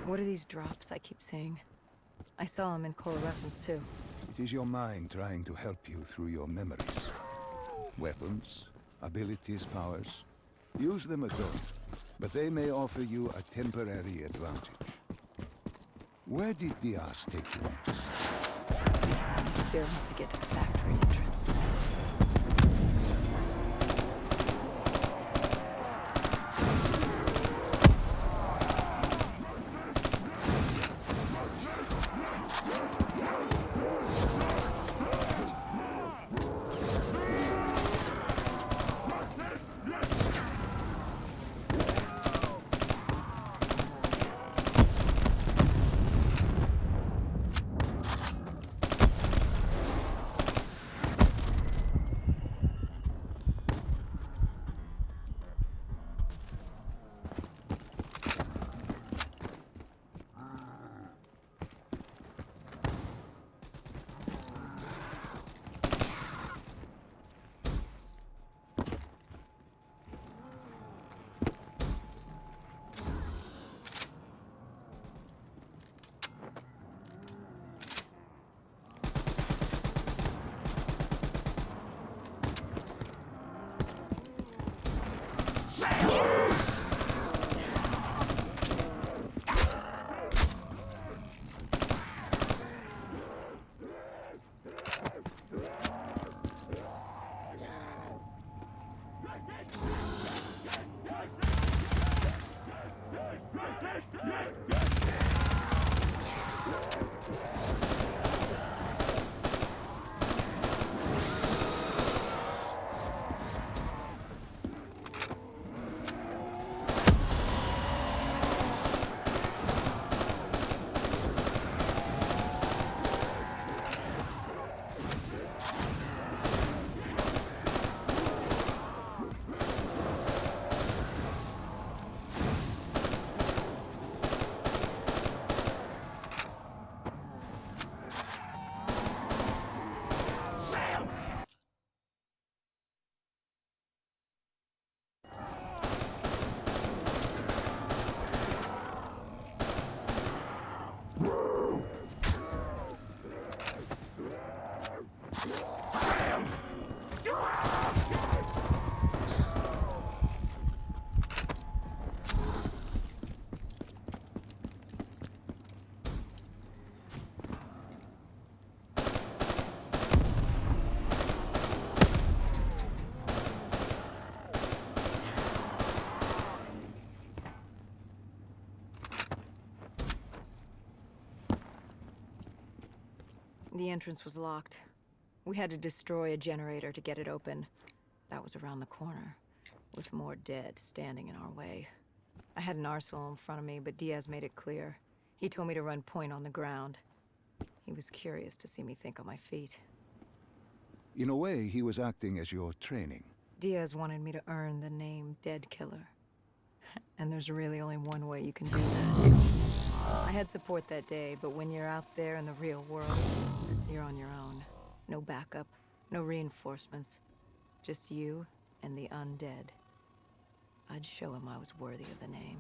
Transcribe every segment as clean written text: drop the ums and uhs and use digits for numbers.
What are these drops I keep seeing? I saw them in coalescence too. It is your mind trying to help you through your memories. Weapons, abilities, powers. Use them at all, but they may offer you a temporary advantage. Where did Diaz take you next? I still have to get to the factory entrance. The entrance was locked. We had to destroy a generator to get it open. That was around the corner, with more dead standing in our way. I had an arsenal in front of me, but Diaz made it clear. He told me to run point on the ground. He was curious to see me think on my feet. In a way, he was acting as your training. Diaz wanted me to earn the name Dead Killer. And there's really only one way you can do that. I had support that day, but when you're out there in the real world, you're on your own. No backup, no reinforcements. Just you and the undead. I'd show him I was worthy of the name.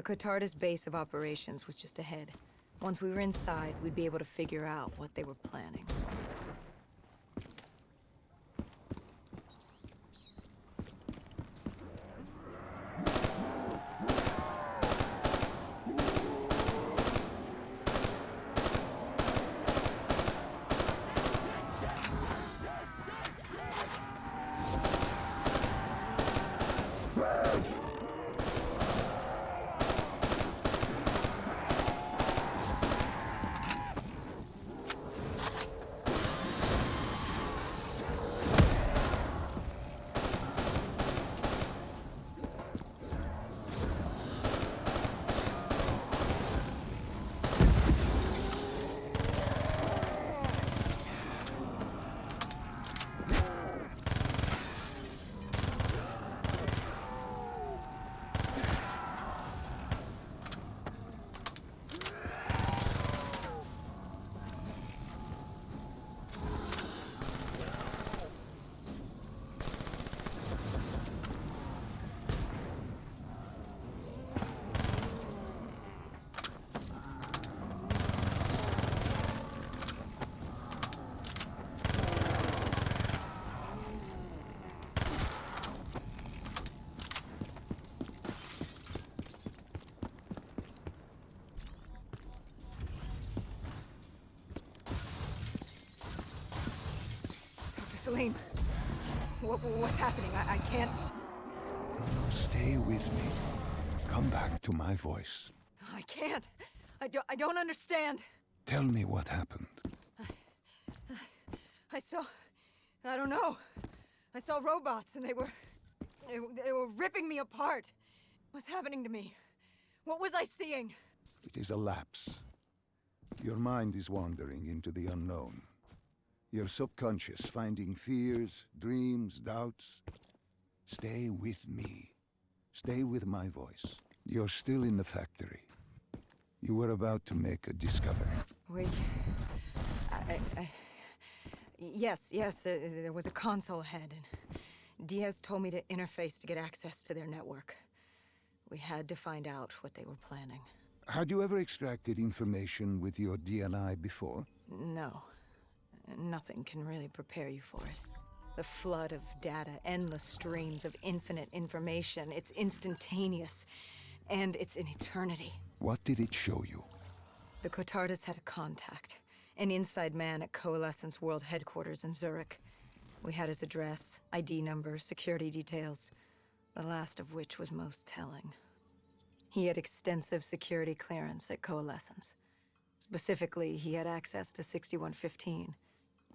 The Cotarda's base of operations was just ahead. Once we were inside, we'd be able to figure out what they were planning. Celine, what's happening? I can't... Stay with me. Come back to my voice. I can't. I don't understand. Tell me what happened. I don't know. I saw robots and they were ripping me apart. What's happening to me? What was I seeing? It is a lapse. Your mind is wandering into the unknown. Your subconscious finding fears, dreams, doubts. Stay with me. Stay with my voice. You're still in the factory. You were about to make a discovery. Wait. Yes, there was a console ahead, and Diaz told me to interface to get access to their network. We had to find out what they were planning. Had you ever extracted information with your DNI before? No. Nothing can really prepare you for it. The flood of data, endless streams of infinite information. It's instantaneous, and it's an eternity. What did it show you? The Cotardas had a contact, an inside man at Coalescence World Headquarters in Zurich. We had his address, ID number, security details, the last of which was most telling. He had extensive security clearance at Coalescence. Specifically, he had access to 6115.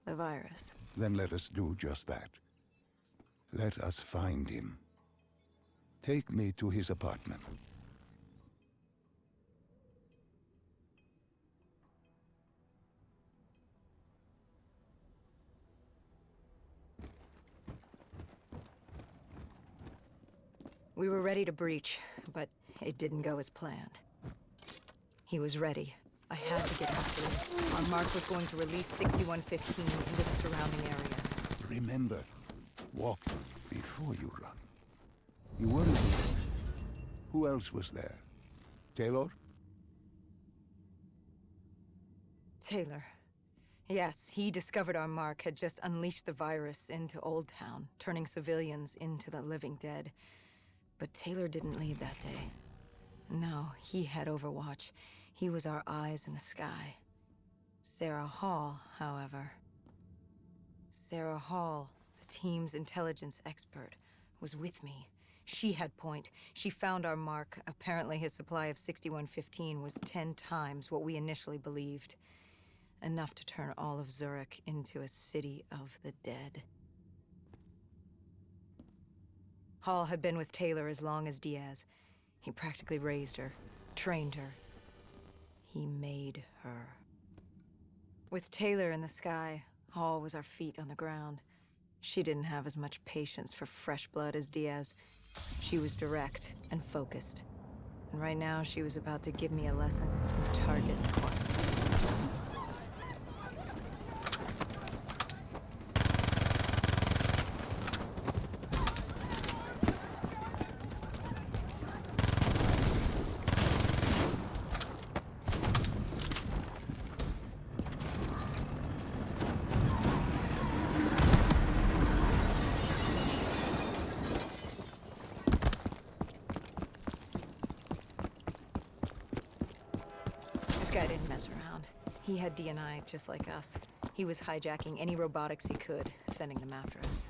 The virus. Then let us do just that. Let us find him. Take me to his apartment. We were ready to breach, but it didn't go as planned. He was ready. I had to get after him. Our mark was going to release 6115 into the surrounding area. Remember, walk before you run. You weren't alone. Who else was there? Taylor? Taylor. Yes, he discovered our mark had just unleashed the virus into Old Town, turning civilians into the living dead. But Taylor didn't lead that day. No, he had Overwatch. He was our eyes in the sky. Sarah Hall, however. Sarah Hall, the team's intelligence expert, was with me. She had point. She found our mark. Apparently his supply of 6115 was 10 times what we initially believed. Enough to turn all of Zurich into a city of the dead. Hall had been with Taylor as long as Diaz. He practically raised her, trained her. He made her. With Taylor in the sky, Hall was our feet on the ground. She didn't have as much patience for fresh blood as Diaz. She was direct and focused. And right now, she was about to give me a lesson in target acquired. He had DNI just like us. He was hijacking any robotics he could, sending them after us.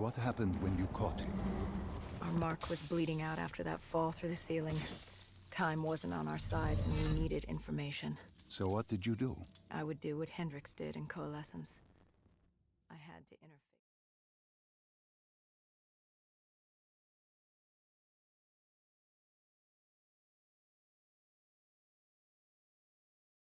What happened when you caught him? Our mark was bleeding out after that fall through the ceiling. Time wasn't on our side, and we needed information. So what did you do? I would do what Hendrix did in Coalescence. I had to interface.